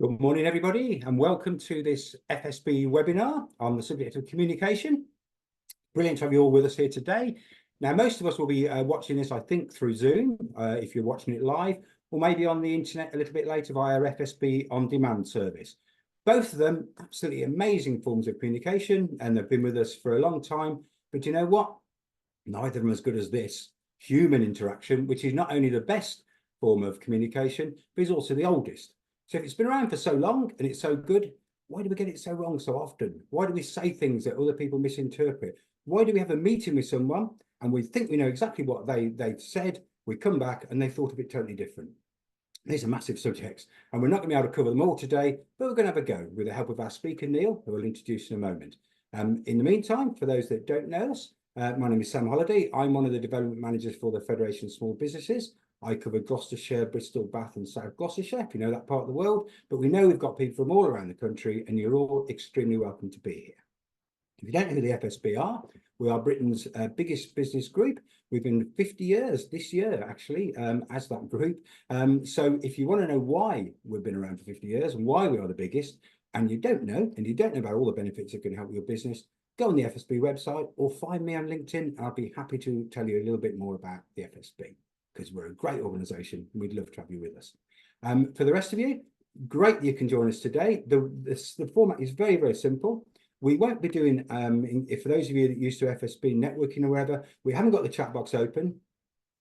Good morning, everybody, and welcome to this FSB webinar on the subject of communication. Brilliant to have you all with us here today. Now, most of us will be watching this, I think, through Zoom, if you're watching it live, or maybe on the internet a little bit later via FSB On Demand service. Both of them absolutely amazing forms of communication, and they've been with us for a long time. But you know what? Neither of them are as good as this human interaction, which is not only the best form of communication, but is also the oldest. So if it's been around for so long and it's so good, why do we get it so wrong so often? Why do we say things that other people misinterpret? Why do we have a meeting with someone and we think we know exactly what they've said, we come back and they thought of it totally different? These are massive subjects, and we're not going to be able to cover them all today, but we're going to have a go with the help of our speaker, Neil, who I'll introduce in a moment. In the meantime, for those that don't know us, my name is Sam Holliday. I'm one of the development managers for the Federation of Small Businesses. I cover Gloucestershire, Bristol, Bath and South Gloucestershire, if you know that part of the world. But we know we've got people from all around the country, and you're all extremely welcome to be here. If you don't know who the FSB are, we are Britain's biggest business group. We've been 50 years this year, actually, as that group. So if you want to know why we've been around for 50 years and why we are the biggest, and you don't know about all the benefits that can help your business, go on the FSB website or find me on LinkedIn. I'll be happy to tell you a little bit more about the FSB, because we're a great organisation and we'd love to have you with us. For the rest of you, great that you can join us today. The format is very, very simple. We won't be doing, for those of you that are used to FSB networking or whatever, we haven't got the chat box open.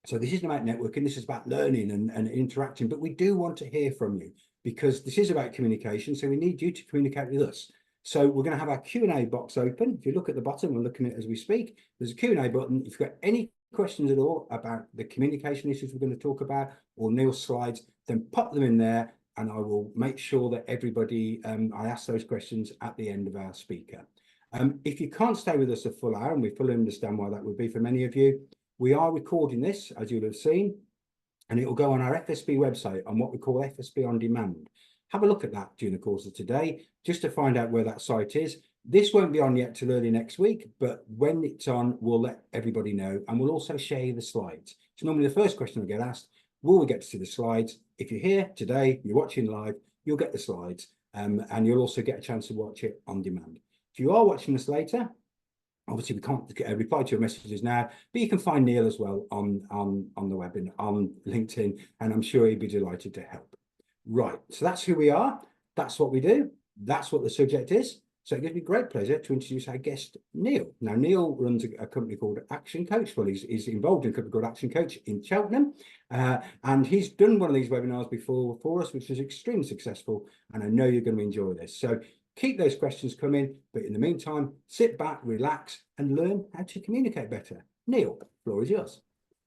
So this isn't about networking, this is about learning and interacting, but we do want to hear from you because this is about communication. So we need you to communicate with us. So we're going to have our Q&A box open. If you look at the bottom, we're looking at it as we speak, there's a Q&A button. If you've got any questions at all about the communication issues we're going to talk about or Neil's slides, then pop them in there and I will make sure that everybody, I ask those questions at the end of our speaker. If you can't stay with us a full hour, and we fully understand why that would be for many of you, we are recording this, as you'll have seen, and it will go on our FSB website on what we call FSB On Demand. Have a look at that during the course of today, just to find out where that site is. This won't be on yet till early next week, but when it's on, we'll let everybody know, and we'll also share you the slides. So normally the first question I get asked, will we get to see the slides? If you're here today, you're watching live, you'll get the slides, and you'll also get a chance to watch it on demand. If you are watching us later, obviously we can't reply to your messages now, but you can find Neil as well on the web and on LinkedIn, and I'm sure he'd be delighted to help. Right, so that's who we are, that's what we do, that's what the subject is. So it gives me great pleasure to introduce our guest, Neil. Now, Neil runs a company called Action Coach. Well, he's involved in a company called Action Coach in Cheltenham, and he's done one of these webinars before for us, which was extremely successful, and I know you're going to enjoy this. So keep those questions coming, but in the meantime, sit back, relax, and learn how to communicate better. Neil, the floor is yours.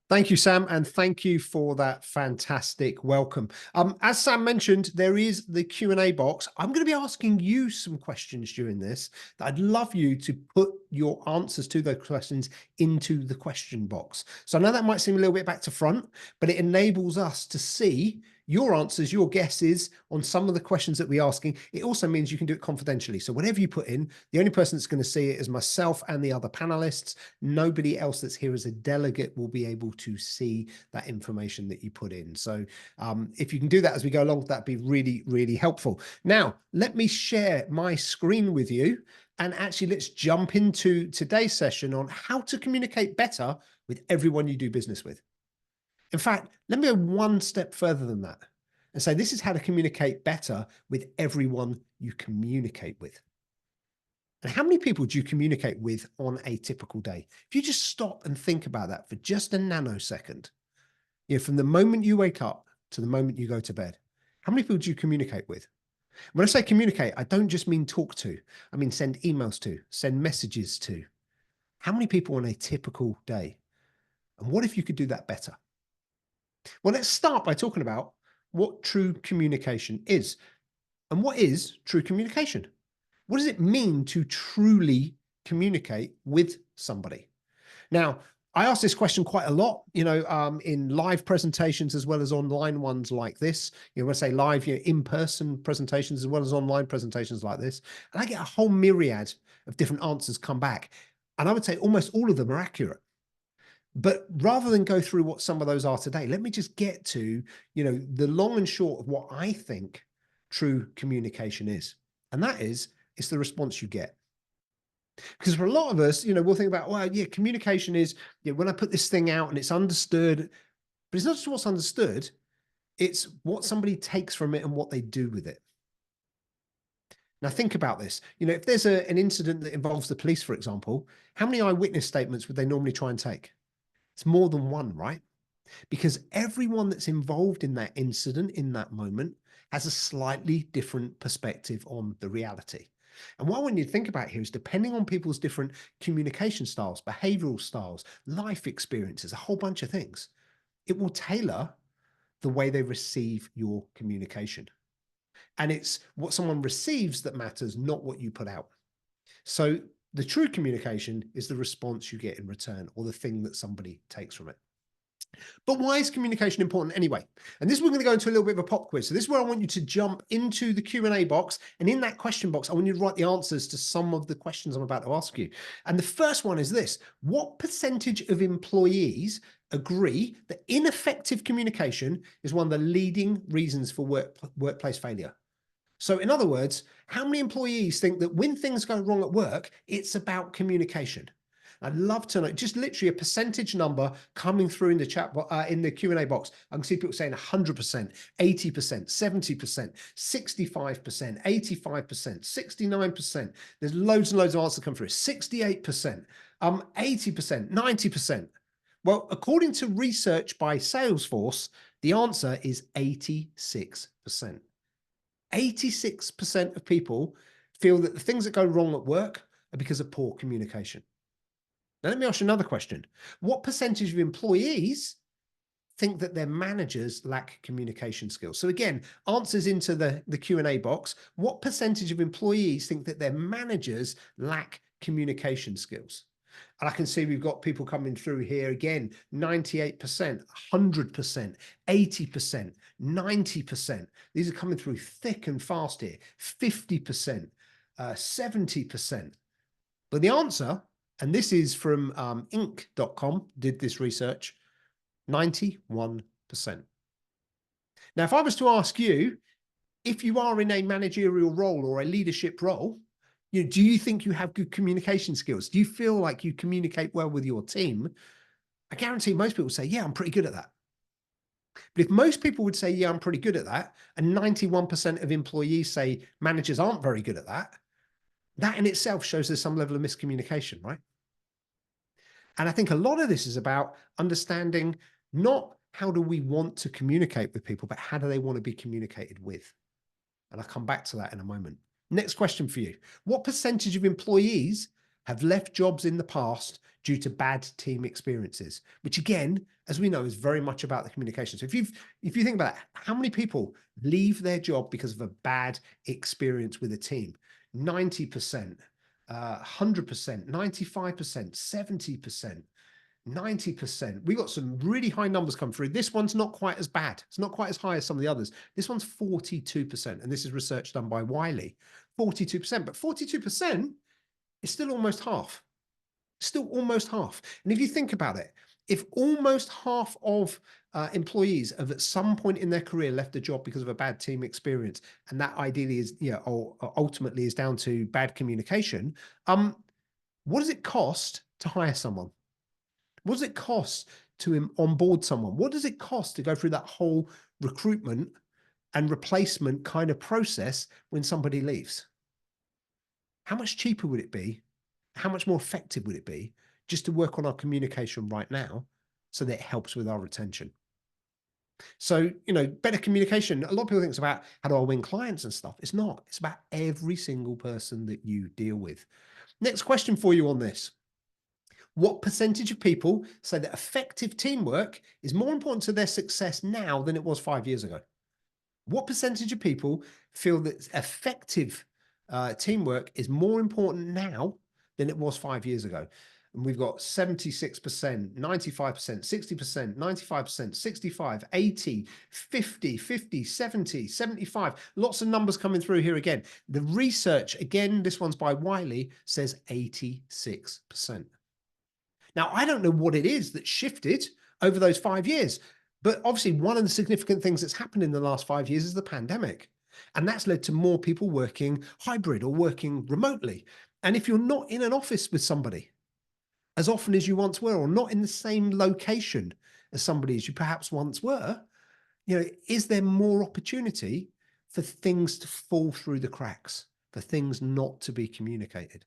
Thank you, Sam, and thank you for that fantastic welcome. As Sam mentioned, there is the Q&A box. I'm going to be asking you some questions during this that I'd love you to put your answers to those questions into the question box. So I know that might seem a little bit back to front, but it enables us to see your answers, your guesses on some of the questions that we're asking. It also means you can do it confidentially. So whatever you put in, the only person that's going to see it is myself and the other panelists. Nobody else that's here as a delegate will be able to see that information that you put in. So if you can do that as we go along, that'd be really, really helpful. Now, let me share my screen with you. And actually, let's jump into today's session on how to communicate better with everyone you do business with. In fact, let me go one step further than that and say this is how to communicate better with everyone you communicate with. And how many people do you communicate with on a typical day? If you just stop and think about that for just a nanosecond, from the moment you wake up to the moment you go to bed, how many people do you communicate with? When I say communicate, I don't just mean talk to, I mean send emails to, send messages to. How many people on a typical day? And what if you could do that better? Well, let's start by talking about what true communication is. And what is true communication? What does it mean to truly communicate with somebody? Now, I ask this question quite a lot, in live presentations as well as online ones like this. When I say live, in-person presentations as well as online presentations like this. And I get a whole myriad of different answers come back. And I would say almost all of them are accurate. But rather than go through what some of those are today, let me just get to, the long and short of what I think true communication is. And that is, it's the response you get. Because for a lot of us, we'll think about, well, yeah, communication is, when I put this thing out and it's understood, but it's not just what's understood, it's what somebody takes from it and what they do with it. Now think about this. If there's an incident that involves the police, for example, how many eyewitness statements would they normally try and take? It's more than one, right? Because everyone that's involved in that incident, in that moment, has a slightly different perspective on the reality. And what I want you to think about here is, depending on people's different communication styles, behavioral styles, life experiences, a whole bunch of things, it will tailor the way they receive your communication. And it's what someone receives that matters, not what you put out. So the true communication is the response you get in return, or the thing that somebody takes from it. But why is communication important anyway? And this, we're going to go into a little bit of a pop quiz. So this is where I want you to jump into the Q&A box. And in that question box, I want you to write the answers to some of the questions I'm about to ask you. And the first one is this: what percentage of employees agree that ineffective communication is one of the leading reasons for workplace failure? So in other words, how many employees think that when things go wrong at work, it's about communication? I'd love to know, just literally a percentage number coming through in the chat, in the Q&A box. I can see people saying 100%, 80%, 70%, 65%, 85%, 69%. There's loads and loads of answers come through. 68%, 80%, 90%. Well, according to research by Salesforce, the answer is 86%. 86% of people feel that the things that go wrong at work are because of poor communication. Now, let me ask you another question. What percentage of employees think that their managers lack communication skills? So again, answers into the Q&A box. What percentage of employees think that their managers lack communication skills? And I can see we've got people coming through here again, 98%, 100%, 80%, 90%. These are coming through thick and fast here, 50%, 70%. But the answer, and this is from Inc.com, did this research, 91%. Now, if I was to ask you, if you are in a managerial role or a leadership role, do you think you have good communication skills? Do you feel like you communicate well with your team? I guarantee most people say, yeah, I'm pretty good at that. But if most people would say, yeah, I'm pretty good at that, and 91% of employees say managers aren't very good at that, that in itself shows there's some level of miscommunication, right? And I think a lot of this is about understanding not how do we want to communicate with people, but how do they want to be communicated with? And I'll come back to that in a moment. Next question for you. What percentage of employees have left jobs in the past due to bad team experiences? Which again, as we know, is very much about the communication. So if you think about it, how many people leave their job because of a bad experience with a team? 90%, 100%, 95%, 70%, 90%. We got some really high numbers come through. This one's not quite as bad. It's not quite as high as some of the others. This one's 42%. And this is research done by Wiley. 42%, but 42% is still almost half. Still almost half. And if you think about it, if almost half of employees have at some point in their career left a job because of a bad team experience, and that ideally is, or ultimately is down to bad communication, what does it cost to hire someone? What does it cost to onboard someone? What does it cost to go through that whole recruitment and replacement kind of process when somebody leaves? How much cheaper would it be? How much more effective would it be just to work on our communication right now so that it helps with our retention? So, better communication. A lot of people think it's about how do I win clients and stuff. It's not. It's about every single person that you deal with. Next question for you on this. What percentage of people say that effective teamwork is more important to their success now than it was 5 years ago? What percentage of people feel that effective teamwork is more important now than it was 5 years ago? And we've got 76%, 95%, 60%, 95%, 65, 80, 50, 50, 70, 75. Lots of numbers coming through here again. The research, again, this one's by Wiley, says 86%. Now, I don't know what it is that shifted over those 5 years, but obviously one of the significant things that's happened in the last 5 years is the pandemic. And that's led to more people working hybrid or working remotely. And if you're not in an office with somebody as often as you once were, or not in the same location as somebody as you perhaps once were, is there more opportunity for things to fall through the cracks, for things not to be communicated?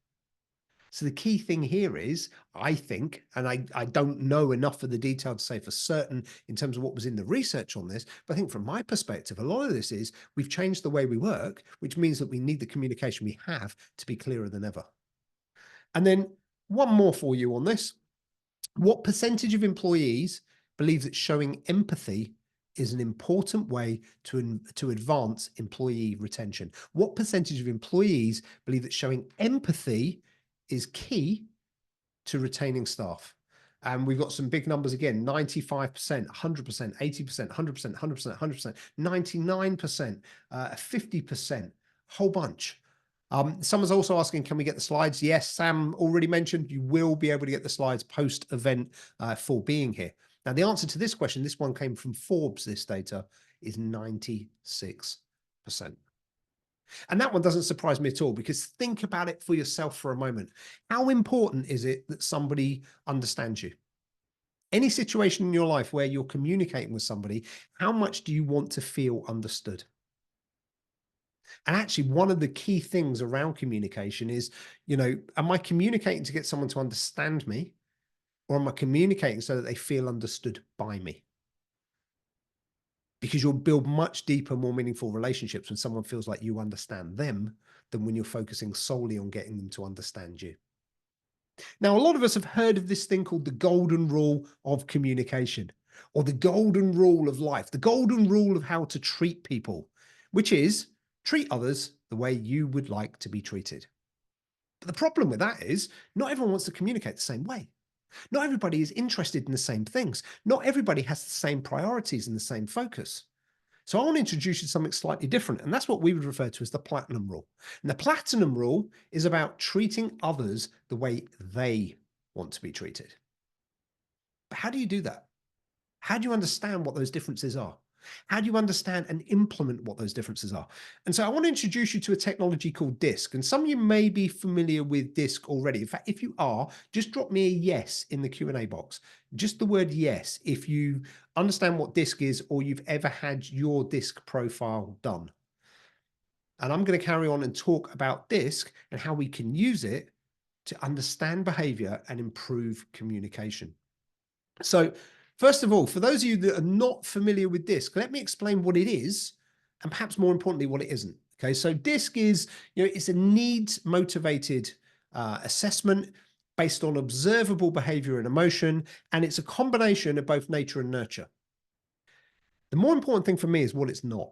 So the key thing here is, I think, and I don't know enough of the detail to say for certain in terms of what was in the research on this, but I think from my perspective, a lot of this is we've changed the way we work, which means that we need the communication we have to be clearer than ever. And then one more for you on this. What percentage of employees believe that showing empathy is an important way to advance employee retention? What percentage of employees believe that showing empathy is key to retaining staff? And we've got some big numbers again: 95%, 100%, 80%, 100%, 100%, 100%, 99%, 50%, whole bunch. Someone's also asking, can we get the slides? Yes, Sam already mentioned you will be able to get the slides post-event for being here. Now, the answer to this question, this one came from Forbes, this data, is 96%. And that one doesn't surprise me at all, because think about it for yourself for a moment. How important is it that somebody understands you? Any situation in your life where you're communicating with somebody, how much do you want to feel understood? And actually, one of the key things around communication is, am I communicating to get someone to understand me, or am I communicating so that they feel understood by me? Because you'll build much deeper, more meaningful relationships when someone feels like you understand them than when you're focusing solely on getting them to understand you. Now, a lot of us have heard of this thing called the golden rule of communication, or the golden rule of life, the golden rule of how to treat people, which is treat others the way you would like to be treated. But the problem with that is not everyone wants to communicate the same way. Not everybody is interested in the same things. Not everybody has the same priorities and the same focus. So I want to introduce you to something slightly different, and that's what we would refer to as the platinum rule. And the platinum rule is about treating others the way they want to be treated. But how do you do that? How do you understand what those differences are? How do you understand and implement what those differences are? And so I want to introduce you to a technology called DISC. And some of you may be familiar with DISC already. In fact, if you are, just drop me a yes in the Q&A box. Just the word yes if you understand what DISC is, or you've ever had your DISC profile done. And I'm going to carry on and talk about DISC and how we can use it to understand behavior and improve communication. So first of all, for those of you that are not familiar with DISC, let me explain what it is, and perhaps more importantly, what it isn't. Okay, so DISC is, it's a needs motivated assessment based on observable behavior and emotion, and it's a combination of both nature and nurture. The more important thing for me is what it's not.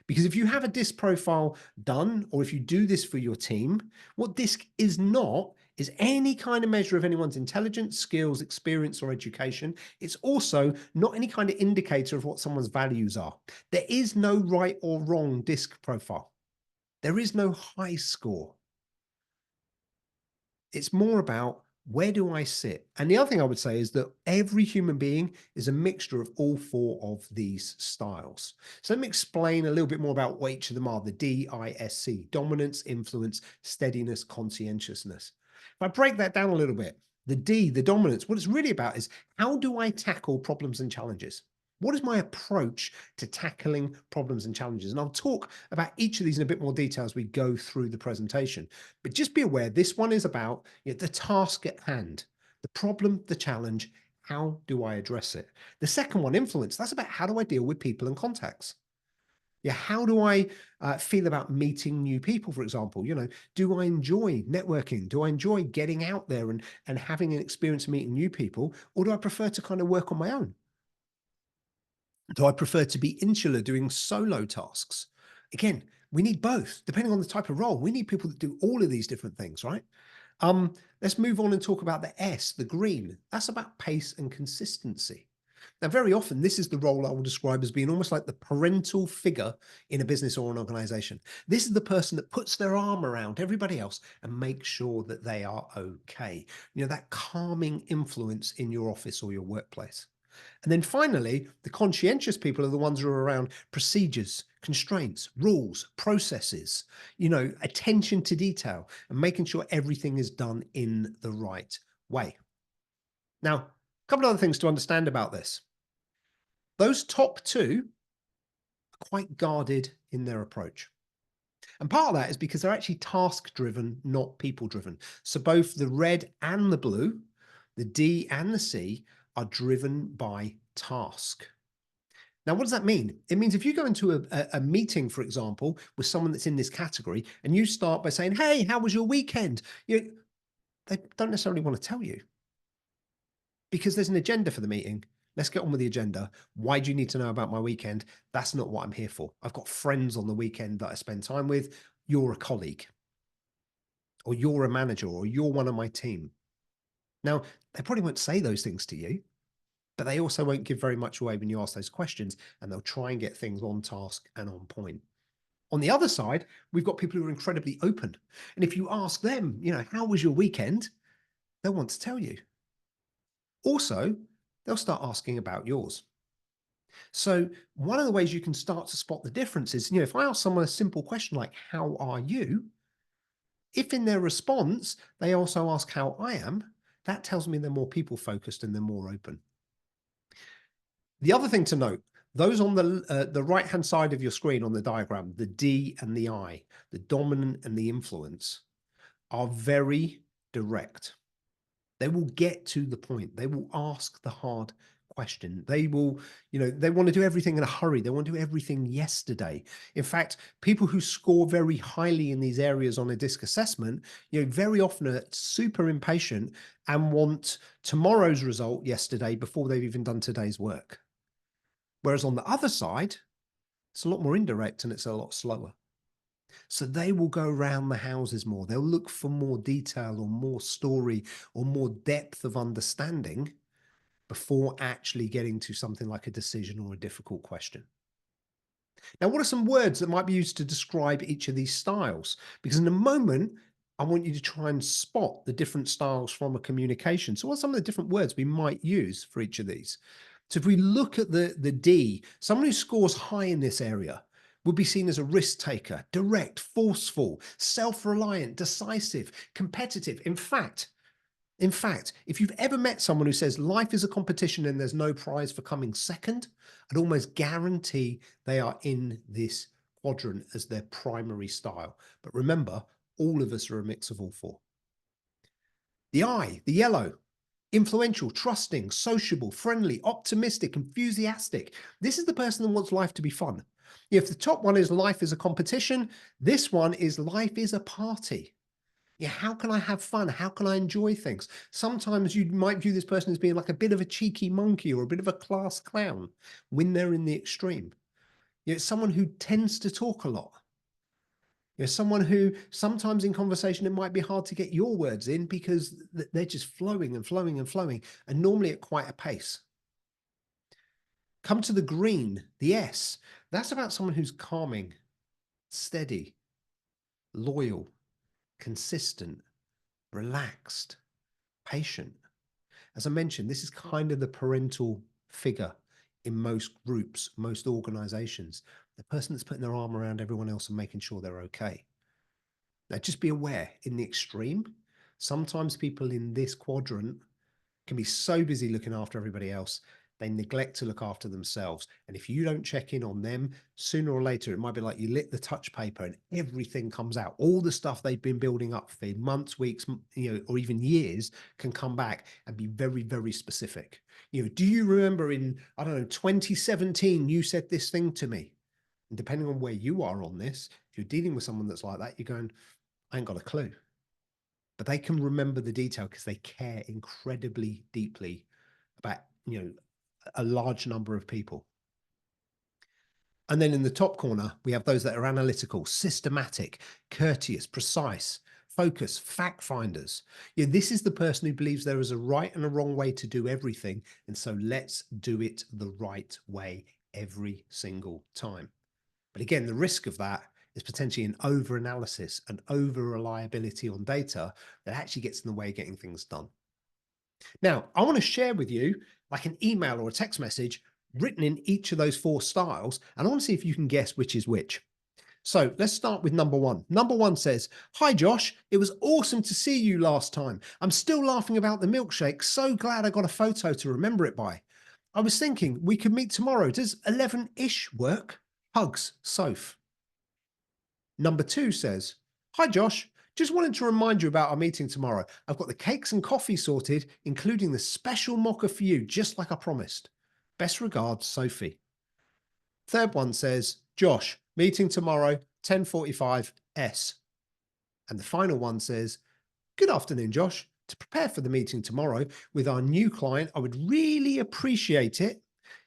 Because if you have a DISC profile done, or if you do this for your team, what DISC is not is any kind of measure of anyone's intelligence, skills, experience, or education. It's also not any kind of indicator of what someone's values are. There is no right or wrong DISC profile. There is no high score. It's more about, where do I sit? And the other thing I would say is that every human being is a mixture of all four of these styles. So let me explain a little bit more about what each of them are. The DISC: dominance, influence, steadiness, conscientiousness. If I break that down a little bit, the D, the dominance, what it's really about is, how do I tackle problems and challenges? What is my approach to tackling problems and challenges? And I'll talk about each of these in a bit more detail as we go through the presentation. But just be aware, this one is about the task at hand, the problem, the challenge. How do I address it? The second one, influence, that's about, how do I deal with people and contacts? Yeah, how do I feel about meeting new people, for example? Do I enjoy networking? Do I enjoy getting out there and having an experience of meeting new people? Or do I prefer to kind of work on my own? Do I prefer to be insular, doing solo tasks? Again, we need both, depending on the type of role. We need people that do all of these different things, right? Let's move on and talk about the S, the green. That's about pace and consistency. Now, very often, this is the role I will describe as being almost like the parental figure in a business or an organization. This is the person that puts their arm around everybody else and makes sure that they are okay. That calming influence in your office or your workplace. And then finally, the conscientious people are the ones who are around procedures, constraints, rules, processes, attention to detail, and making sure everything is done in the right way. Now, a couple of other things to understand about this. Those top two are quite guarded in their approach. And part of that is because they're actually task driven, not people driven. So both the red and the blue, the D and the C, are driven by task. Now, what does that mean? It means if you go into a meeting, for example, with someone that's in this category, and you start by saying, hey, how was your weekend? They don't necessarily want to tell you because there's an agenda for the meeting. Let's get on with the agenda. Why do you need to know about my weekend? That's not what I'm here for. I've got friends on the weekend that I spend time with. You're a colleague, or you're a manager, or you're one of my team. Now, they probably won't say those things to you, but they also won't give very much away when you ask those questions, and they'll try and get things on task and on point. On the other side, we've got people who are incredibly open. And if you ask them, how was your weekend? They'll want to tell you. Also, they'll start asking about yours. So one of the ways you can start to spot the difference is, if I ask someone a simple question like, how are you? If in their response, they also ask how I am, that tells me they're more people focused and they're more open. The other thing to note, those on the right-hand side of your screen on the diagram, the D and the I, the dominant and the influence, are very direct. They will get to the point. They will ask the hard question. They will, they want to do everything in a hurry. They want to do everything yesterday. In fact, people who score very highly in these areas on a DISC assessment, very often are super impatient and want tomorrow's result yesterday before they've even done today's work. Whereas on the other side, it's a lot more indirect and it's a lot slower. So they will go around the houses more. They'll look for more detail or more story or more depth of understanding before actually getting to something like a decision or a difficult question. Now, what are some words that might be used to describe each of these styles? Because in a moment, I want you to try and spot the different styles from a communication. So what are some of the different words we might use for each of these? So if we look at the D, someone who scores high in this area would be seen as a risk taker, direct, forceful, self-reliant, decisive, competitive. In fact, if you've ever met someone who says life is a competition and there's no prize for coming second, I'd almost guarantee they are in this quadrant as their primary style. But remember, all of us are a mix of all four. The I, the yellow, influential, trusting, sociable, friendly, optimistic, enthusiastic. This is the person that wants life to be fun. If the top one is life is a competition, this one is life is a party. Yeah, how can I have fun? How can I enjoy things? Sometimes you might view this person as being like a bit of a cheeky monkey or a bit of a class clown when they're in the extreme. It's someone who tends to talk a lot. Someone who sometimes in conversation, it might be hard to get your words in because they're just flowing and flowing and flowing, and normally at quite a pace. Come to the green, the S. That's about someone who's calming, steady, loyal, consistent, relaxed, patient. As I mentioned, this is kind of the parental figure in most groups, most organizations, the person that's putting their arm around everyone else and making sure they're okay. Now, just be aware, in the extreme, sometimes people in this quadrant can be so busy looking after everybody else, they neglect to look after themselves. And if you don't check in on them, sooner or later, it might be like you lit the touch paper and everything comes out. All the stuff they've been building up for months, weeks, or even years can come back and be very, very specific. Do you remember in, 2017, you said this thing to me? And depending on where you are on this, if you're dealing with someone that's like that, you're going, I ain't got a clue. But they can remember the detail because they care incredibly deeply about, a large number of people. And then in the top corner, we have those that are analytical, systematic, courteous, precise, focus, fact finders. This is the person who believes there is a right and a wrong way to do everything. And so let's do it the right way every single time. But again, the risk of that is potentially an over-analysis and over-reliability on data that actually gets in the way of getting things done. Now, I want to share with you like an email or a text message written in each of those 4 styles, and I want to see if you can guess which is which. So let's start with number 1. Number 1 says, "Hi Josh, it was awesome to see you last time. I'm still laughing about the milkshake. So glad I got a photo to remember it by. I was thinking we could meet tomorrow. Does 11-ish work? Hugs, Soph." Number 2 says, "Hi Josh, just wanted to remind you about our meeting tomorrow. I've got the cakes and coffee sorted, including the special mocha for you, just like I promised. Best regards, Sophie." Third one says, "Josh, meeting tomorrow, 10:45 S." And the final one says, "Good afternoon, Josh. To prepare for the meeting tomorrow with our new client, I would really appreciate it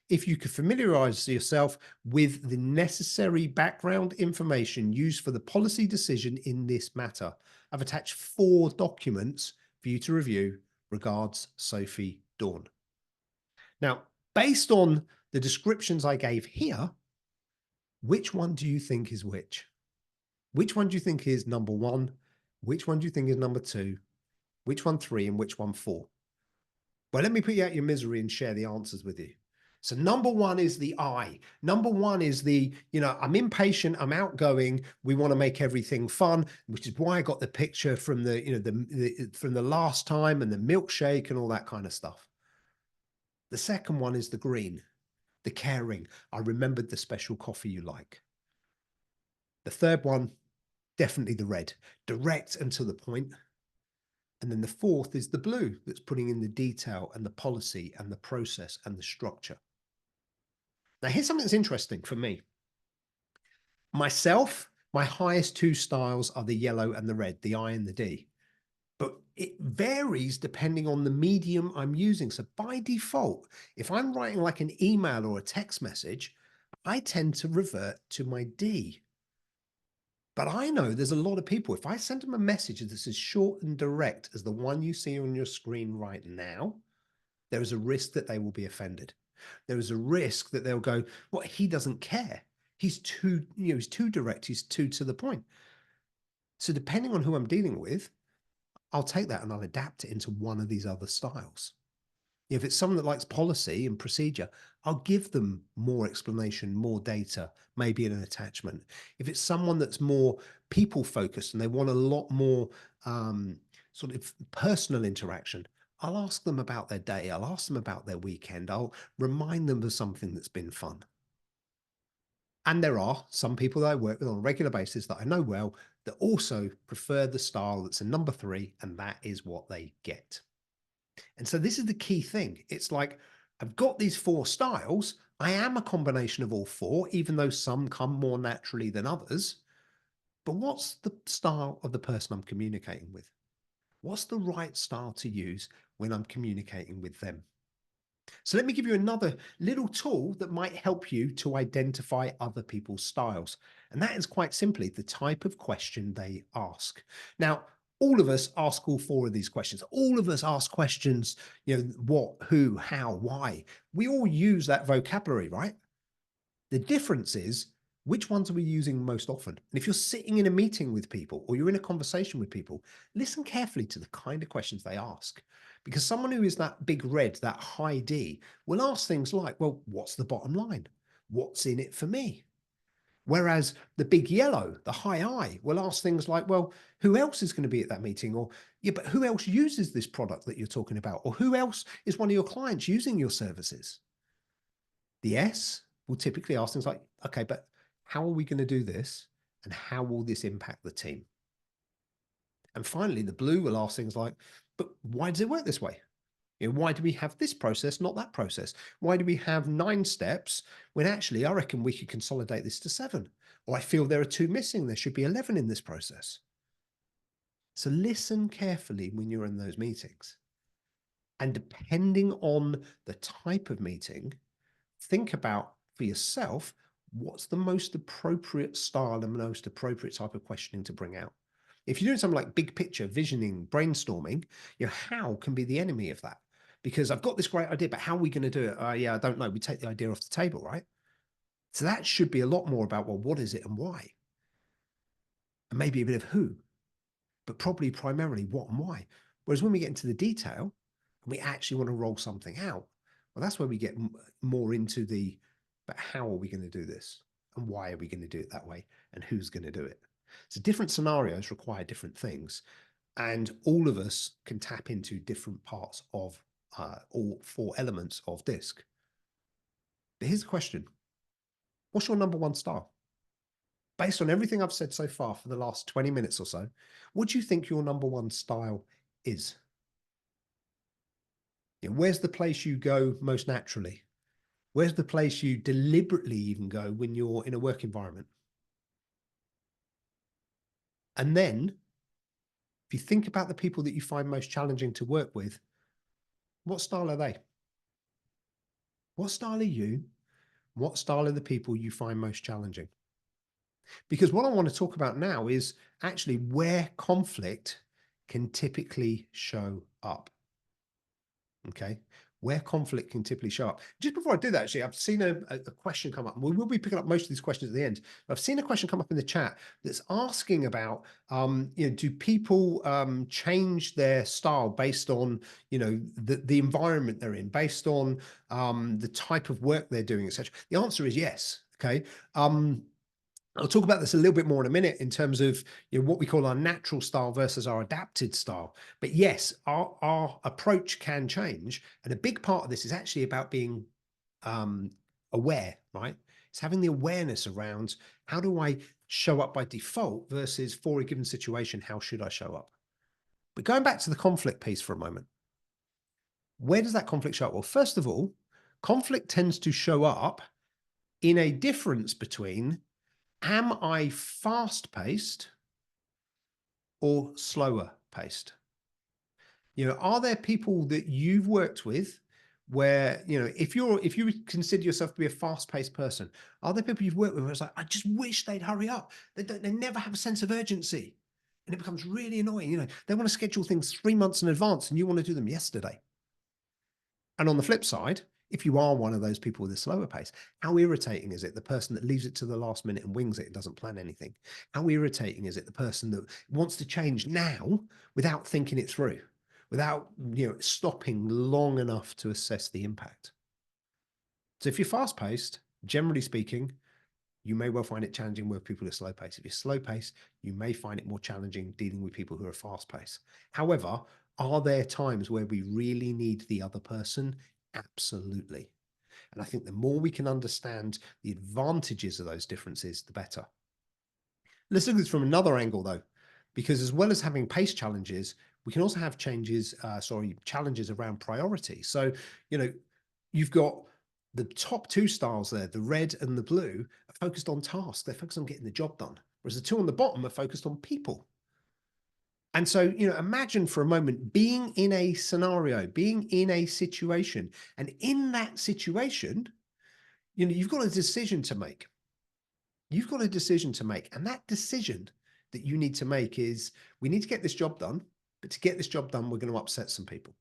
if you could familiarize yourself with the necessary background information used for the policy decision in this matter. I've attached 4 documents for you to review. Regards, Sophie Dawn." Now, based on the descriptions I gave here, which one do you think is which? Which one do you think is number 1? Which one do you think is number 2? Which one 3 and which one 4? Well, let me put you out your misery and share the answers with you. So number 1 is the I. Number 1 is the, I'm impatient, I'm outgoing, we want to make everything fun, which is why I got the picture from from the last time and the milkshake and all that kind of stuff. The second one is the green, the caring. I remembered the special coffee you like. The third one, definitely the red, direct and to the point. And then the fourth is the blue, that's putting in the detail and the policy and the process and the structure. Now, here's something that's interesting for me. Myself, my highest 2 styles are the yellow and the red, the I and the D. But it varies depending on the medium I'm using. So by default, if I'm writing like an email or a text message, I tend to revert to my D. But I know there's a lot of people, if I send them a message that's as short and direct as the one you see on your screen right now, there is a risk that they will be offended. There is a risk that they'll go, "Well, he doesn't care. He's too, he's too direct. He's too to the point." So depending on who I'm dealing with, I'll take that and I'll adapt it into one of these other styles. If it's someone that likes policy and procedure, I'll give them more explanation, more data, maybe in an attachment. If it's someone that's more people focused and they want a lot more sort of personal interaction, I'll ask them about their day. I'll ask them about their weekend. I'll remind them of something that's been fun. And there are some people that I work with on a regular basis that I know well that also prefer the style that's a number 3, and that is what they get. And so this is the key thing. It's like, I've got these 4 styles. I am a combination of all 4, even though some come more naturally than others. But what's the style of the person I'm communicating with? What's the right style to use when I'm communicating with them? So let me give you another little tool that might help you to identify other people's styles. And that is quite simply the type of question they ask. Now, all of us ask all 4 of these questions. All of us ask questions, what, who, how, why. We all use that vocabulary, right? The difference is, which ones are we using most often? And if you're sitting in a meeting with people or you're in a conversation with people, listen carefully to the kind of questions they ask. Because someone who is that big red, that high D, will ask things like, well, what's the bottom line? What's in it for me? Whereas the big yellow, the high I, will ask things like, well, who else is going to be at that meeting? Or, yeah, but who else uses this product that you're talking about? Or who else is one of your clients using your services? The S will typically ask things like, okay, but how are we going to do this? And how will this impact the team? And finally, the blue will ask things like, but why does it work this way? Why do we have this process, not that process? Why do we have 9 steps when actually I reckon we could consolidate this to 7? Or I feel there are 2 missing. There should be 11 in this process. So listen carefully when you're in those meetings. And depending on the type of meeting, think about for yourself, what's the most appropriate style and most appropriate type of questioning to bring out? If you're doing something like big picture, visioning, brainstorming, how can be the enemy of that? Because I've got this great idea, but how are we going to do it? Yeah, I don't know. We take the idea off the table, right? So that should be a lot more about, well, what is it and why? And maybe a bit of who, but probably primarily what and why. Whereas when we get into the detail, we actually want to roll something out, well, that's where we get more into the, but how are we going to do this? And why are we going to do it that way? And who's going to do it? So different scenarios require different things. And all of us can tap into different parts of all 4 elements of DISC. But here's the question. What's your number 1 style? Based on everything I've said so far for the last 20 minutes or so, what do you think your number 1 style is? Where's the place you go most naturally? Where's the place you deliberately even go when you're in a work environment? And then, if you think about the people that you find most challenging to work with, what style are they? What style are you? What style are the people you find most challenging? Because what I want to talk about now is actually where conflict can typically show up. Okay, where conflict can typically show up. Just before I do that, actually, I've seen a question come up. We will be picking up most of these questions at the end. I've seen a question come up in the chat that's asking about, do people change their style based on, the environment they're in, based on the type of work they're doing, etc. The answer is yes. Okay. I'll talk about this a little bit more in a minute in terms of what we call our natural style versus our adapted style. But yes, our approach can change. And a big part of this is actually about being aware, right? It's having the awareness around how do I show up by default versus for a given situation, how should I show up? But going back to the conflict piece for a moment, where does that conflict show up? Well, first of all, conflict tends to show up in a difference between am I fast-paced or slower paced? Are there people that you've worked with where, if you consider yourself to be a fast-paced person, are there people you've worked with where it's like, I just wish they'd hurry up. They never have a sense of urgency. And it becomes really annoying. They want to schedule things 3 months in advance and you want to do them yesterday. And on the flip side, if you are one of those people with a slower pace, how irritating is it the person that leaves it to the last minute and wings it and doesn't plan anything? How irritating is it the person that wants to change now without thinking it through, without stopping long enough to assess the impact? So if you're fast paced, generally speaking, you may well find it challenging with people who are slow paced. If you're slow paced, you may find it more challenging dealing with people who are fast paced. However, are there times where we really need the other person? Absolutely. And I think the more we can understand the advantages of those differences, the better. Let's look at this from another angle though, because as well as having pace challenges, we can also have challenges around priority. So, you've got the top 2 styles there, the red and the blue, are focused on tasks. They're focused on getting the job done. Whereas the 2 on the bottom are focused on people. And so, imagine for a moment being in a scenario, being in a situation, and in that situation, you've got a decision to make. You've got a decision to make. And that decision that you need to make is, we need to get this job done, but to get this job done, we're going to upset some people.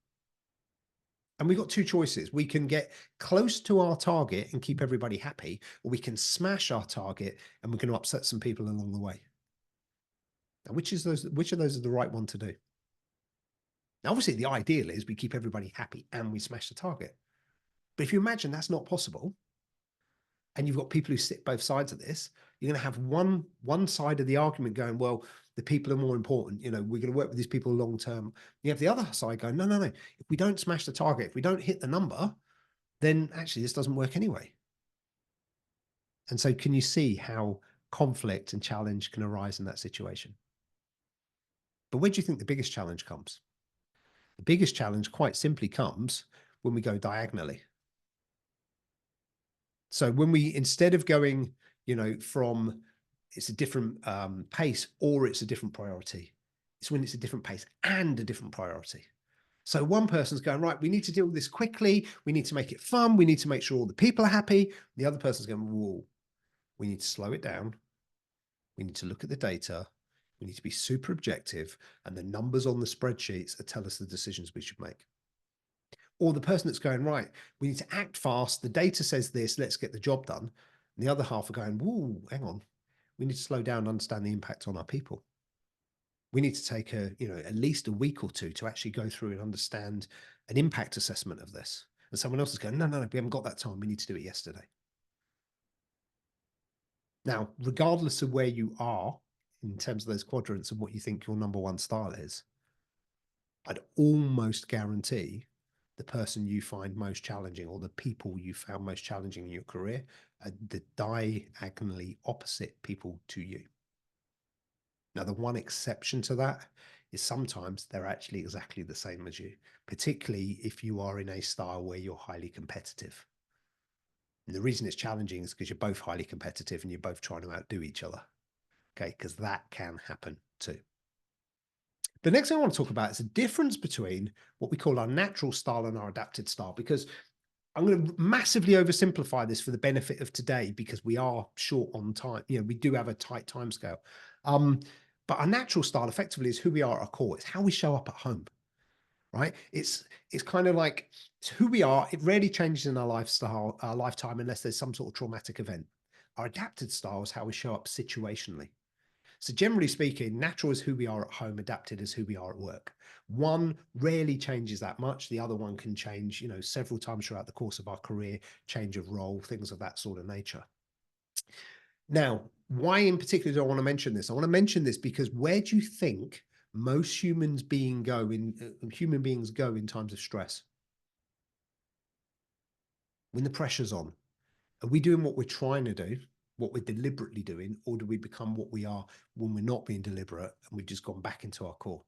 And we've got 2 choices. We can get close to our target and keep everybody happy, or we can smash our target and we're going to upset some people along the way. Now, which of those is the right one to do? Now, obviously, the ideal is we keep everybody happy and we smash the target. But if you imagine that's not possible, and you've got people who sit both sides of this, you're going to have one side of the argument going, well, the people are more important. We're going to work with these people long term. You have the other side going, no. If we don't smash the target, if we don't hit the number, then actually this doesn't work anyway. And so can you see how conflict and challenge can arise in that situation? But where do you think the biggest challenge comes? The biggest challenge quite simply comes when we go diagonally. So when we, instead of going, from it's a different pace or it's a different priority, it's when it's a different pace and a different priority. So one person's going, right, we need to deal with this quickly. We need to make it fun. We need to make sure all the people are happy. The other person's going, whoa, we need to slow it down. We need to look at the data. We need to be super objective. And the numbers on the spreadsheets that tell us the decisions we should make. Or the person that's going, right, we need to act fast. The data says this, let's get the job done. And the other half are going, whoa, hang on. We need to slow down and understand the impact on our people. we need to take at least a week or two to actually go through and understand an impact assessment of this. And someone else is going, no, we haven't got that time. We need to do it yesterday. Now, regardless of where you are in terms of those quadrants and what you think your number one style is, I'd almost guarantee the person you find most challenging, or the people you found most challenging in your career, are the diagonally opposite people to you. Now, the one exception to that is sometimes they're actually exactly the same as you, particularly if you are in a style where you're highly competitive. And the reason it's challenging is because you're both highly competitive and you're both trying to outdo each other. Okay, because that can happen too. The next thing I want to talk about is the difference between what we call our natural style and our adapted style, because I'm going to massively oversimplify this for the benefit of today, because we are short on time. We do have a tight time scale. But our natural style effectively is who we are at our core. It's how we show up at home, right? It's kind of like, it's who we are. It rarely changes in our lifestyle, our lifetime, unless there's some sort of traumatic event. Our adapted style is how we show up situationally. So generally speaking, natural is who we are at home, adapted is who we are at work. One rarely changes that much. The other one can change, several times throughout the course of our career, change of role, things of that sort of nature. Now, why in particular do I want to mention this? I want to mention this because where do you think most human beings go in times of stress? When the pressure's on. Are we doing what we're trying to do, what we're deliberately doing, or do we become what we are when we're not being deliberate and we've just gone back into our core?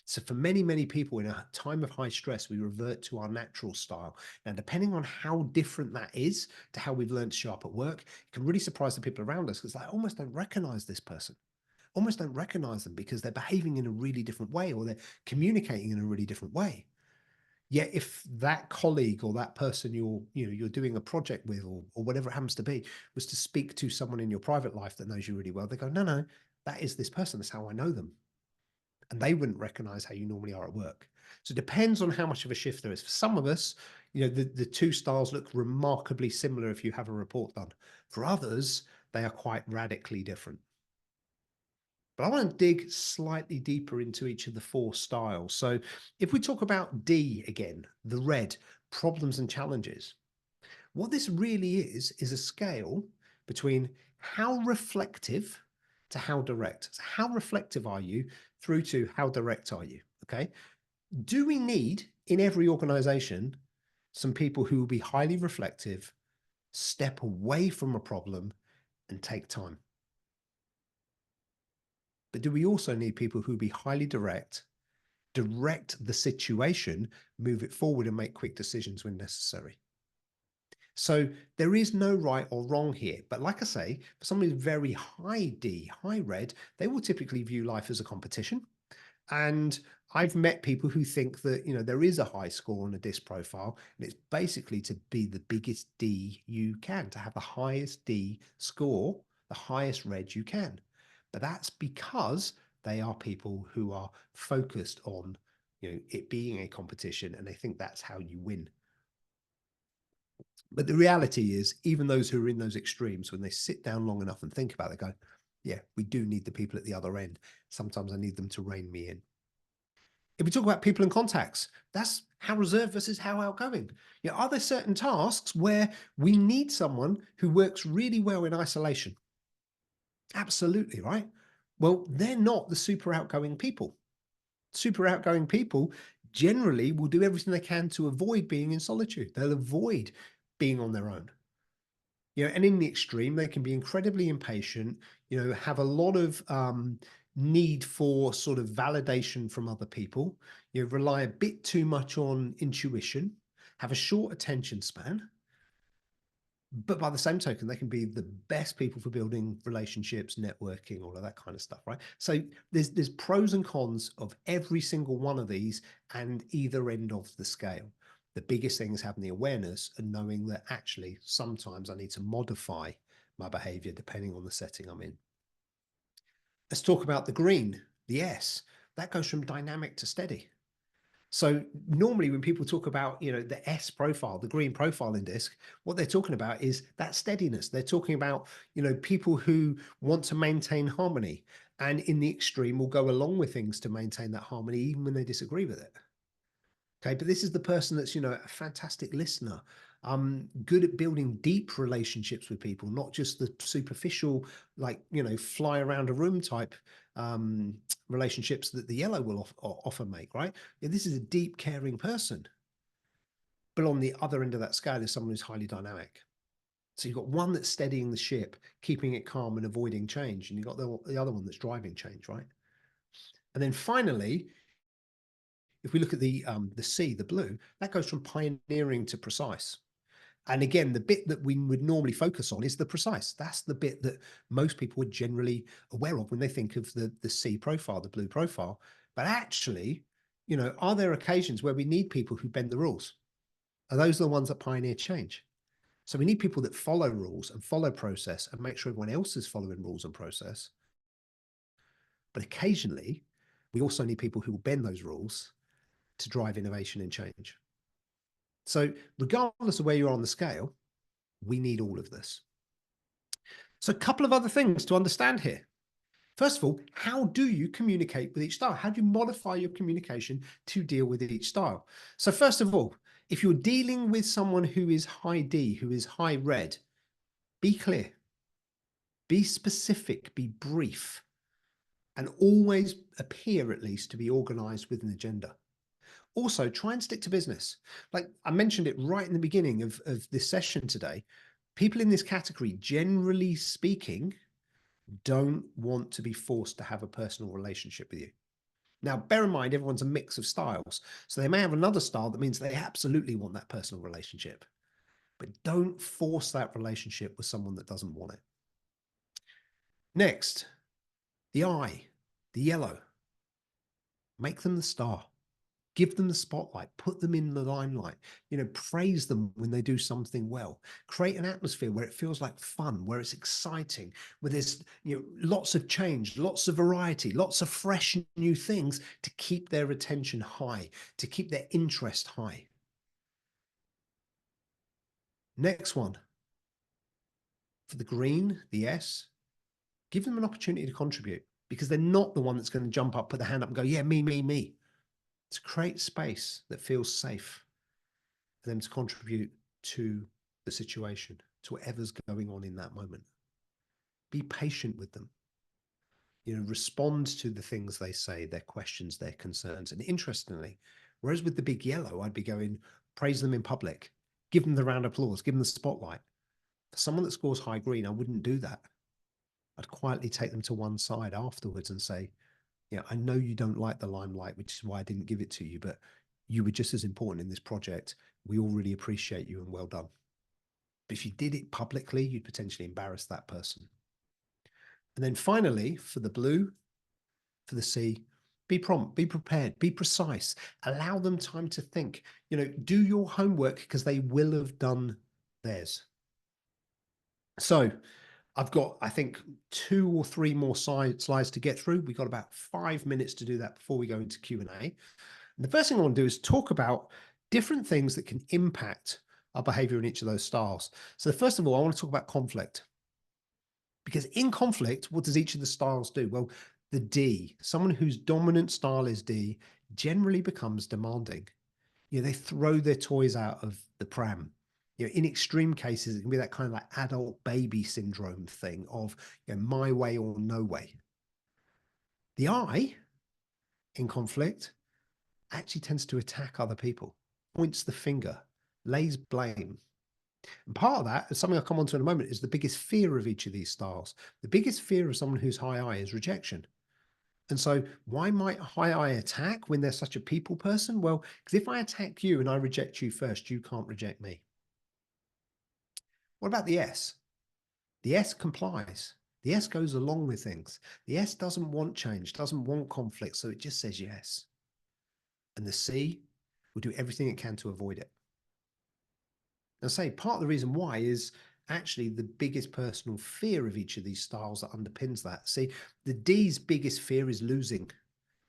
So for many, many people in a time of high stress, we revert to our natural style. Now, depending on how different that is to how we've learned to show up at work, it can really surprise the people around us, because they almost don't recognize this person, almost don't recognize them because they're behaving in a really different way, or they're communicating in a really different way. Yet if that colleague or that person you're doing a project with, or whatever it happens to be, was to speak to someone in your private life that knows you really well, they go, no, that is this person. That's how I know them. And they wouldn't recognize how you normally are at work. So it depends on how much of a shift there is. For some of us, the two styles look remarkably similar if you have a report done. For others, they are quite radically different. But I want to dig slightly deeper into each of the four styles. So if we talk about D again, the red, problems and challenges, what this really is a scale between how reflective to how direct. So how reflective are you through to how direct are you? Okay. Do we need in every organization some people who will be highly reflective, step away from a problem and take time? But do we also need people who will be highly direct the situation, move it forward and make quick decisions when necessary? So there is no right or wrong here. But like I say, for somebody who's very high D, high red, they will typically view life as a competition. And I've met people who think that, there is a high score on a DISC profile, and it's basically to be the biggest D you can, to have the highest D score, the highest red you can. But that's because they are people who are focused on, it being a competition, and they think that's how you win. But the reality is, even those who are in those extremes, when they sit down long enough and think about it, go, yeah, we do need the people at the other end. Sometimes I need them to rein me in. If we talk about people and contacts, that's how reserved versus how outgoing. Are there certain tasks where we need someone who works really well in isolation? Absolutely, right? Well, they're not the super outgoing people. Super outgoing people generally will do everything they can to avoid being in solitude. They'll avoid being on their own. And in the extreme, they can be incredibly impatient, have a lot of need for sort of validation from other people, rely a bit too much on intuition, have a short attention span. But by the same token, they can be the best people for building relationships, networking, all of that kind of stuff, right? So there's pros and cons of every single one of these and either end of the scale. The biggest thing is having the awareness and knowing that actually sometimes I need to modify my behavior depending on the setting I'm in. Let's talk about the green, the S. That goes from dynamic to steady. So normally when people talk about, the S profile, the green profile in DISC, what they're talking about is that steadiness. They're talking about, people who want to maintain harmony. and in the extreme will go along with things to maintain that harmony, even when they disagree with it. Okay, but this is the person that's, a fantastic listener, good at building deep relationships with people, not just the superficial, like, fly around a room type relationships that the yellow will often make, right? This is a deep, caring person. But on the other end of that scale is someone who's highly dynamic. So you've got one that's steadying the ship, keeping it calm and avoiding change. And you've got the other one that's driving change, right? And then finally, if we look at the C, the blue, that goes from pioneering to precise. And again, the bit that we would normally focus on is the precise. That's the bit that most people are generally aware of when they think of the C profile, the blue profile. But actually, are there occasions where we need people who bend the rules? Are those the ones that pioneer change? So we need people that follow rules and follow process and make sure everyone else is following rules and process. But occasionally, we also need people who will bend those rules to drive innovation and change. So regardless of where you are on the scale, we need all of this. So a couple of other things to understand here. First of all, how do you communicate with each style? How do you modify your communication to deal with each style? So first of all, if you're dealing with someone who is high D, who is high red, be clear, be specific, be brief, and always appear at least to be organized with an agenda. Also, try and stick to business. Like I mentioned it right in the beginning of this session today, people in this category, generally speaking, don't want to be forced to have a personal relationship with you. Now, bear in mind, everyone's a mix of styles. So they may have another style that means they absolutely want that personal relationship. But don't force that relationship with someone that doesn't want it. Next, the I, the yellow. Make them the star. Give them the spotlight, put them in the limelight, praise them when they do something well, create an atmosphere where it feels like fun, where it's exciting, where there's, lots of change, lots of variety, lots of fresh new things to keep their attention high, to keep their interest high. Next one, for the green, the S, give them an opportunity to contribute because they're not the one that's going to jump up, put their hand up and go, yeah, me. To create space that feels safe for them to contribute to the situation, to whatever's going on in that moment. Be patient with them. Respond to the things they say, their questions, their concerns. And interestingly, whereas with the big yellow, I'd be going, praise them in public, give them the round of applause, give them the spotlight. For someone that scores high green, I wouldn't do that. I'd quietly take them to one side afterwards and say, I know you don't like the limelight, which is why I didn't give it to you, but you were just as important in this project. We all really appreciate you and well done. But if you did it publicly, you'd potentially embarrass that person. And then finally, for the blue, for the C, be prompt, be prepared, be precise, allow them time to think, do your homework because they will have done theirs. So I've got, I think, 2 or 3 more slides to get through. We've got about 5 minutes to do that before we go into Q&A. And the first thing I want to do is talk about different things that can impact our behavior in each of those styles. So first of all, I want to talk about conflict. Because in conflict, what does each of the styles do? Well, the D, someone whose dominant style is D, generally becomes demanding. They throw their toys out of the pram. In extreme cases, it can be that kind of like adult baby syndrome thing of my way or no way. The I in conflict actually tends to attack other people, points the finger, lays blame. And part of that, as something I'll come on to in a moment, is the biggest fear of each of these styles. The biggest fear of someone who's high I is rejection. And so why might high I attack when they're such a people person? Well, because if I attack you and I reject you first, you can't reject me. What about the S? The S complies. The S goes along with things. The S doesn't want change, doesn't want conflict, so it just says yes. And the C will do everything it can to avoid it. And say part of the reason why is actually the biggest personal fear of each of these styles that underpins that. See, the D's biggest fear is losing.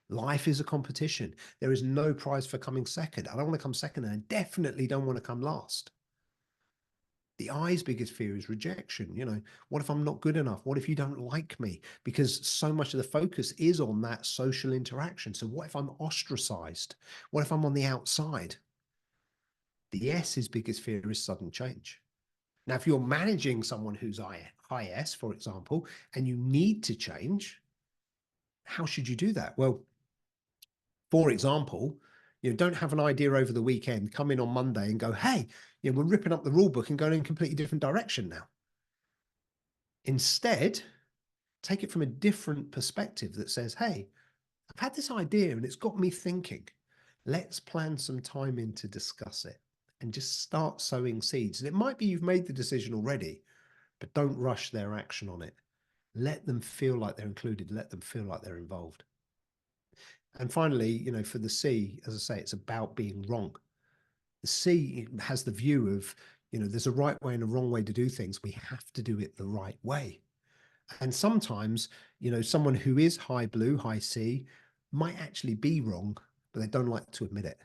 Life is a competition. There is no prize for coming second. I don't want to come second, and I definitely don't want to come last. The The I's biggest fear is rejection. What if I'm not good enough? What if you don't like me? Because so much of the focus is on that social interaction. So what if I'm ostracized? What if I'm on the outside? The S's biggest fear is sudden change. Now, if you're managing someone who's high S, for example, and you need to change, how should you do that? Well, for example, don't have an idea over the weekend, come in on Monday and go, hey, we're ripping up the rule book and going in a completely different direction now. Instead, take it from a different perspective that says, hey, I've had this idea and it's got me thinking. Let's plan some time in to discuss it and just start sowing seeds. And it might be you've made the decision already, but don't rush their action on it. Let them feel like they're included. Let them feel like they're involved. And finally, for the C, as I say, it's about being wrong. The C has the view of, there's a right way and a wrong way to do things. We have to do it the right way. And sometimes, someone who is high blue, high C might actually be wrong, but they don't like to admit it.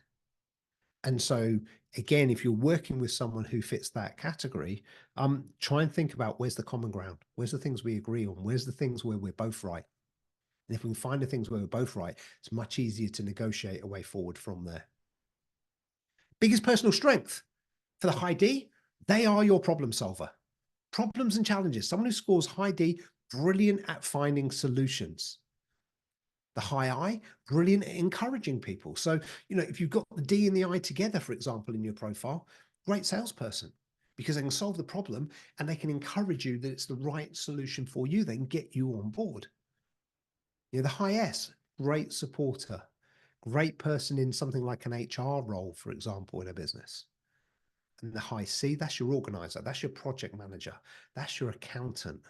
And so again, if you're working with someone who fits that category, try and think about where's the common ground? Where's the things we agree on? Where's the things where we're both right? And if we can find the things where we're both right, it's much easier to negotiate a way forward from there. Biggest personal strength for the high D, they are your problem solver. Problems and challenges. Someone who scores high D, brilliant at finding solutions. The high I, brilliant at encouraging people. So, if you've got the D and the I together, for example, in your profile, great salesperson, because they can solve the problem and they can encourage you that it's the right solution for you. They can get you on board. The high S, great supporter, great person in something like an HR role, for example, in a business. And the high C, that's your organizer, that's your project manager, that's your accountant.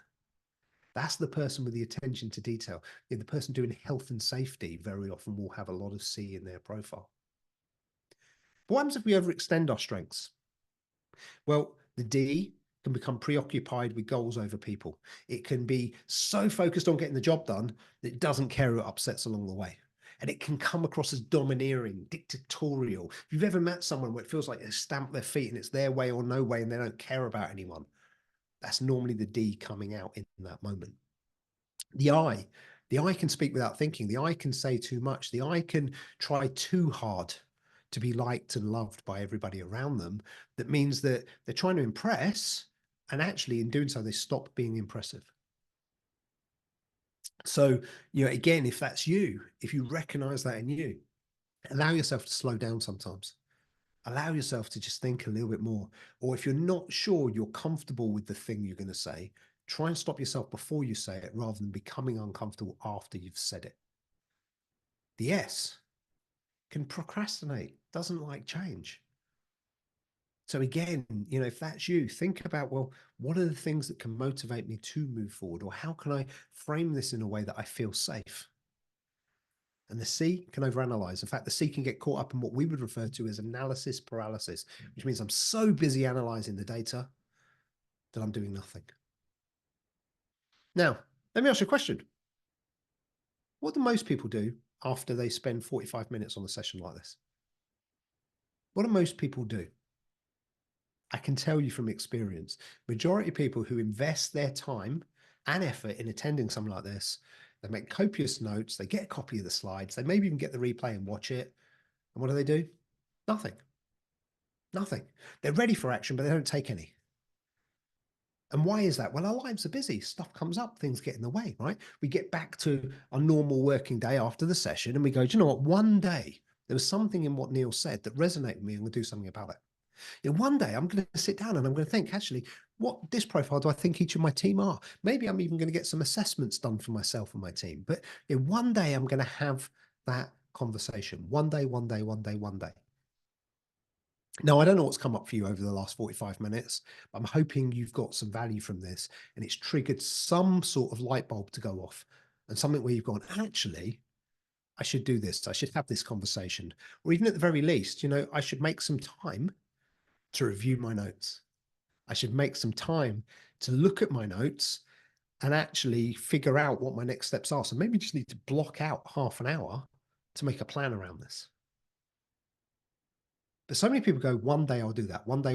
That's the person with the attention to detail. The person doing health and safety very often will have a lot of C in their profile. But what happens if we overextend our strengths? Well, the D can become preoccupied with goals over people. It can be so focused on getting the job done that it doesn't care what upsets along the way. And it can come across as domineering, dictatorial. If you've ever met someone where it feels like they stamp their feet and it's their way or no way and they don't care about anyone, that's normally the D coming out in that moment. The I can speak without thinking. The I can say too much. The I can try too hard to be liked and loved by everybody around them. That means that they're trying to impress, and actually in doing so, they stop being impressive. So, again, if that's you, if you recognize that in you, allow yourself to slow down sometimes. Allow yourself to just think a little bit more. Or if you're not sure you're comfortable with the thing you're going to say, try and stop yourself before you say it rather than becoming uncomfortable after you've said it. The S can procrastinate, doesn't like change. So again, if that's you, think about, well, what are the things that can motivate me to move forward? Or how can I frame this in a way that I feel safe? And the C can overanalyze. In fact, the C can get caught up in what we would refer to as analysis paralysis, which means I'm so busy analyzing the data that I'm doing nothing. Now, let me ask you a question. What do most people do after they spend 45 minutes on a session like this? What do most people do? I can tell you from experience, majority of people who invest their time and effort in attending something like this, they make copious notes, they get a copy of the slides, they maybe even get the replay and watch it. And what do? Nothing. Nothing. They're ready for action, but they don't take any. And why is that? Well, our lives are busy. Stuff comes up, things get in the way, right? We get back to our normal working day after the session and we go, do you know what? One day there was something in what Neil said that resonated with me. I'm going to do something about it. One day I'm going to sit down and I'm going to think, actually, what disc profile do I think each of my team are? Maybe I'm even going to get some assessments done for myself and my team. But one day I'm going to have that conversation. One day. Now, I don't know what's come up for you over the last 45 minutes, but I'm hoping you've got some value from this and it's triggered some sort of light bulb to go off and something where you've gone, actually, I should do this. I should have this conversation. Or even at the very least, I should make some time to review my notes. I should make some time to look at my notes and actually figure out what my next steps are. So maybe you just need to block out half an hour to make a plan around this. But so many people go, one day I'll do that. One day.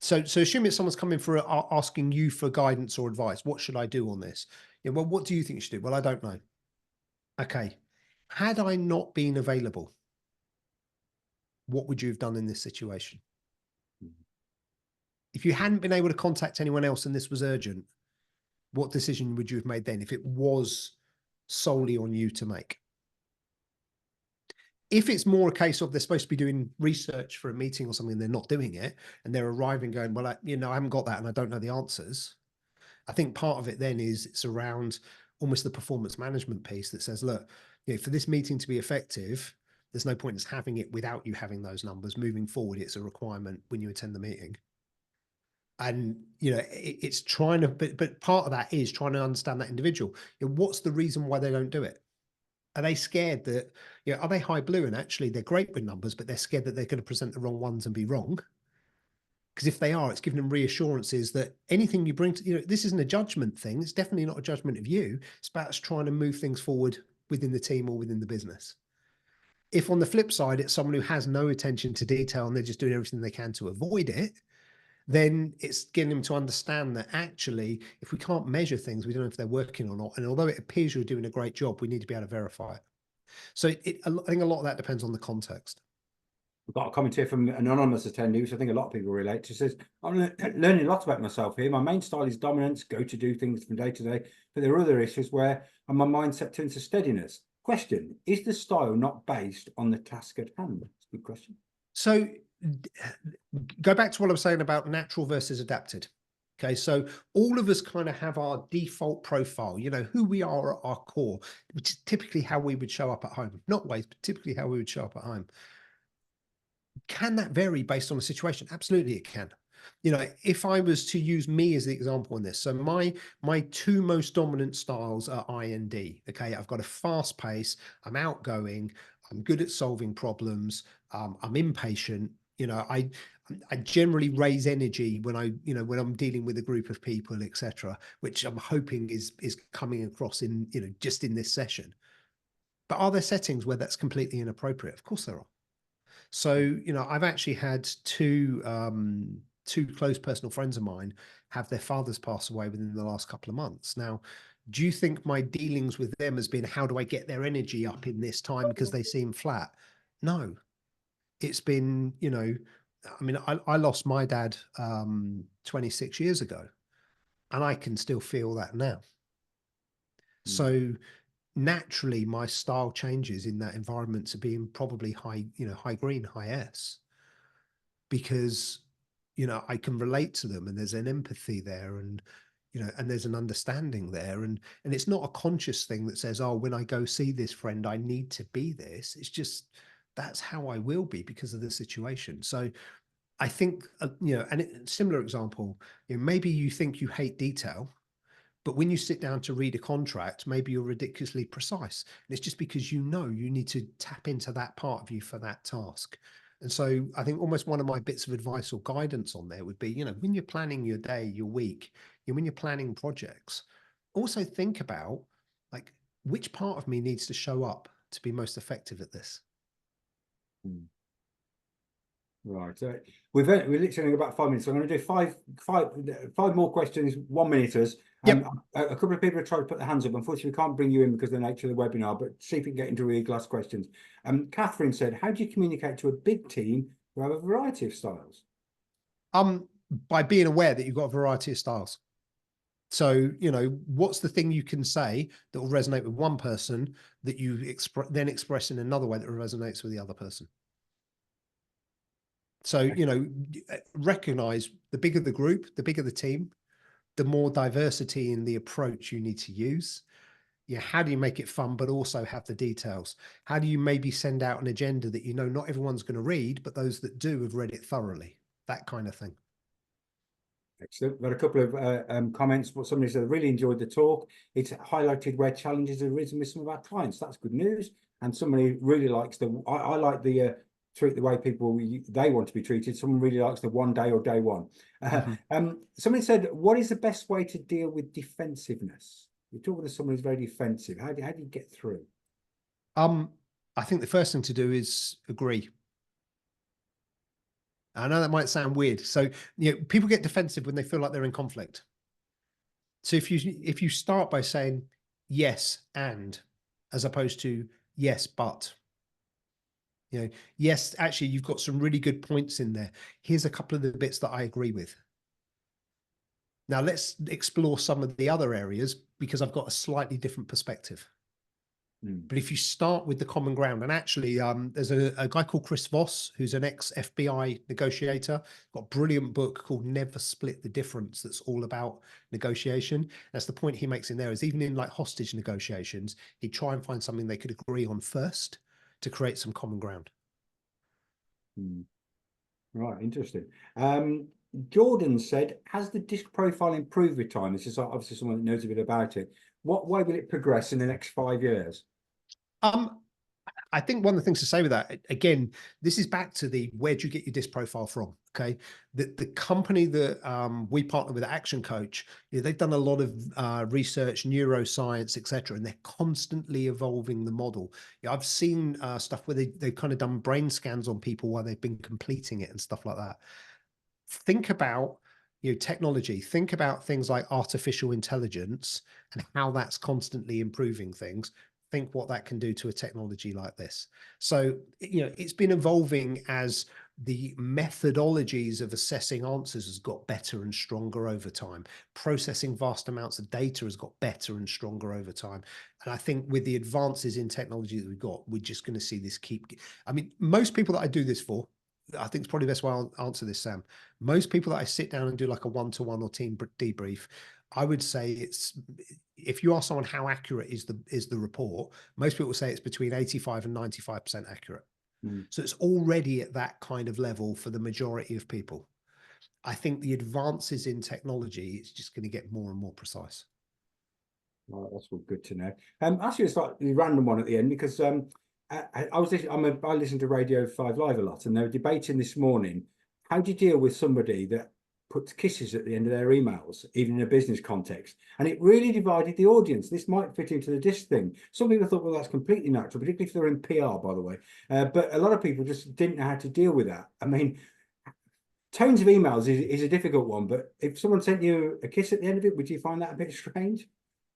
So assume it's someone's coming for asking you for guidance or advice. What should I do on this? Yeah, well, what do you think you should do? Well, I don't know. Okay. Had I not been available, what would you have done in this situation? If you hadn't been able to contact anyone else and this was urgent, what decision would you have made then if it was solely on you to make? If it's more a case of they're supposed to be doing research for a meeting or something, they're not doing it, and they're arriving going, well, I haven't got that and I don't know the answers. I think part of it then is it's around almost the performance management piece that says, look, for this meeting to be effective, there's no point in having it without you having those numbers. Moving forward, it's a requirement when you attend the meeting. And it's trying to, but part of that is trying to understand that individual. What's the reason why they don't do it? Are they scared that, are they high blue and actually they're great with numbers, but they're scared that they're going to present the wrong ones and be wrong? Because if they are, it's giving them reassurances that anything you bring to, this isn't a judgment thing. It's definitely not a judgment of you. It's about us trying to move things forward within the team or within the business. If on the flip side, it's someone who has no attention to detail and they're just doing everything they can to avoid it, then it's getting them to understand that actually, if we can't measure things, we don't know if they're working or not. And although it appears you're doing a great job, we need to be able to verify it. So I think a lot of that depends on the context. We've got a comment here from an anonymous attendee, which I think a lot of people relate to. Says, I'm learning a lot about myself here. My main style is dominance, go to do things from day to day, but there are other issues where my mindset turns to steadiness. Question, is the style not based on the task at hand? That's a good question. So go back to what I was saying about natural versus adapted. Okay, so all of us kind of have our default profile, who we are at our core, which is typically how we would show up at home. Not always, but typically how we would show up at home. Can that vary based on the situation? Absolutely, it can. If I was to use me as the example in this, so my two most dominant styles are I and D. Okay, I've got a fast pace, I'm outgoing, I'm good at solving problems, I'm impatient. I generally raise energy when when I'm dealing with a group of people, etc., which I'm hoping is coming across in just in this session. But are there settings where that's completely inappropriate? Of course there are. So, I've actually had two close personal friends of mine have their fathers pass away within the last couple of months. Now, do you think my dealings with them has been, how do I get their energy up in this time because they seem flat? No, it's been, I lost my dad 26 years ago, and I can still feel that now. So naturally my style changes in that environment to being probably high green, high S, because I can relate to them and there's an empathy there, and and there's an understanding there, and it's not a conscious thing that says, oh, when I go see this friend I need to be this. It's just that's how I will be because of the situation. So I think and similar example, maybe you think you hate detail, but when you sit down to read a contract, maybe you're ridiculously precise. And it's just because you need to tap into that part of you for that task. And so I think almost one of my bits of advice or guidance on there would be, when you're planning your day, your week, when you're planning projects, also think about like, which part of me needs to show up to be most effective at this? Right. We're literally about 5 minutes. So I'm going to do five more questions, 1 minuters. Yep. A couple of people have tried to put their hands up. Unfortunately, we can't bring you in because of the nature of the webinar, but see if we can get into really last questions. Catherine said, how do you communicate to a big team who have a variety of styles? By being aware that you've got a variety of styles. So, what's the thing you can say that will resonate with one person that you then express in another way that resonates with the other person? So, recognize the bigger the group, the bigger the team, the more diversity in the approach you need to use. How do you make it fun, but also have the details? How do you maybe send out an agenda that not everyone's going to read, but those that do have read it thoroughly? That kind of thing. Excellent. Got a couple of comments. What somebody said, really enjoyed the talk. It's highlighted where challenges have arisen with some of our clients. That's good news. And somebody really likes I like the treat the way people they want to be treated. Someone really likes the one day or day one. Somebody said, what is the best way to deal with defensiveness? You're talking to someone who's very defensive. How do you get through? I think the first thing to do is agree. I know that might sound weird. So, people get defensive when they feel like they're in conflict. So if you start by saying yes and, as opposed to yes but, yes, actually you've got some really good points in there. Here's a couple of the bits that I agree with. Now let's explore some of the other areas because I've got a slightly different perspective. But if you start with the common ground, and actually there's a guy called Chris Voss, who's an ex-FBI negotiator, got a brilliant book called Never Split the Difference that's all about negotiation. That's the point he makes in there, is even in like hostage negotiations, he'd try and find something they could agree on first to create some common ground. Right, interesting. Jordan said, has the disk profile improved with time? This is obviously someone that knows a bit about it. What way will it progress in the next 5 years? I think one of the things to say with that, again, this is back to the where do you get your disc profile from? Okay, the company that we partner with, Action Coach, they've done a lot of research, neuroscience, etc., and they're constantly evolving the model. I've seen stuff where they've kind of done brain scans on people while they've been completing it and stuff like that. Think about technology. Think about things like artificial intelligence and how that's constantly improving things. Think what that can do to a technology like this. So, it's been evolving as the methodologies of assessing answers has got better and stronger over time. Processing vast amounts of data has got better and stronger over time. And I think with the advances in technology that we've got, we're just going to see this I mean, most people that I do this for, I think it's probably the best way I'll answer this, Sam. Most people that I sit down and do like a one-to-one or team debrief, I would say if you ask someone how accurate is the report, most people will say it's between 85 and 95% accurate. So it's already at that kind of level for the majority of people. I think the advances in technology, it's just going to get more and more precise. Right, that's all good to know. Actually, it's like a random one at the end because I listen to Radio 5 Live a lot, and they were debating this morning, how do you deal with somebody that puts kisses at the end of their emails, even in a business context? And it really divided the audience. This might fit into the disc thing. Some people thought, well, that's completely natural, particularly if they're in PR, by the way. But a lot of people just didn't know how to deal with that. I mean, tones of emails is a difficult one, but if someone sent you a kiss at the end of it, would you find that a bit strange?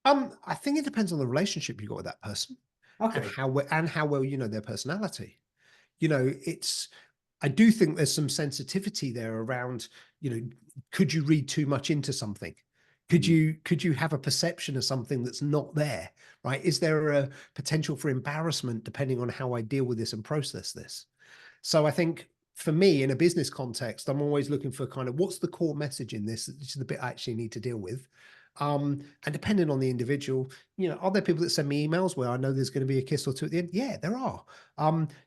I think it depends on the relationship you got with that person. Okay. And how well you know their personality. I do think there's some sensitivity there around, could you read too much into something? Could you have a perception of something that's not there, right? Is there a potential for embarrassment depending on how I deal with this and process this? So I think for me, in a business context, I'm always looking for kind of what's the core message in this, which is the bit I actually need to deal with. And depending on the individual, are there people that send me emails where I know there's going to be a kiss or two at the end? Yeah, there are.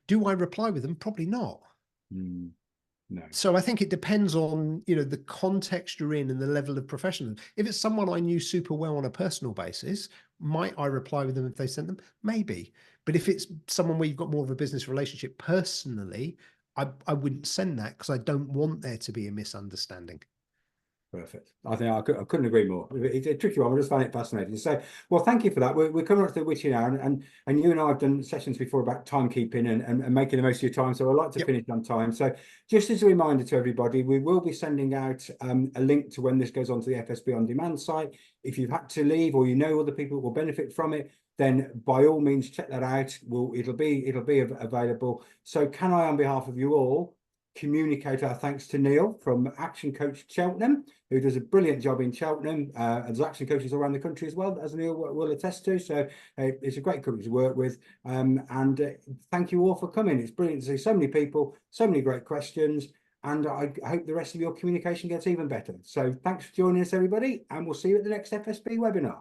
Do I reply with them? Probably not. No. So I think it depends on, the context you're in and the level of professionalism. If it's someone I knew super well on a personal basis, might I reply with them if they sent them? Maybe. But if it's someone where you've got more of a business relationship personally, I wouldn't send that because I don't want there to be a misunderstanding. Perfect. I think I couldn't agree more. It's a tricky one. I just find it fascinating. So, well, thank you for that. We're coming up to the witching hour, and you and I have done sessions before about timekeeping and making the most of your time. So I like to finish on time. So just as a reminder to everybody, we will be sending out a link to when this goes onto the FSB On Demand site. If you've had to leave or other people will benefit from it, then by all means check that out. It'll be available. So can I, on behalf of you all, communicate our thanks to Neil from Action Coach Cheltenham, who does a brilliant job in Cheltenham. There's action coaches around the country as well, as Neil will attest to. So it's a great company to work with. And thank you all for coming. It's brilliant to see so many people, so many great questions. And I hope the rest of your communication gets even better. So thanks for joining us, everybody. And we'll see you at the next FSB webinar.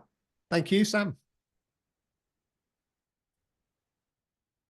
Thank you, Sam.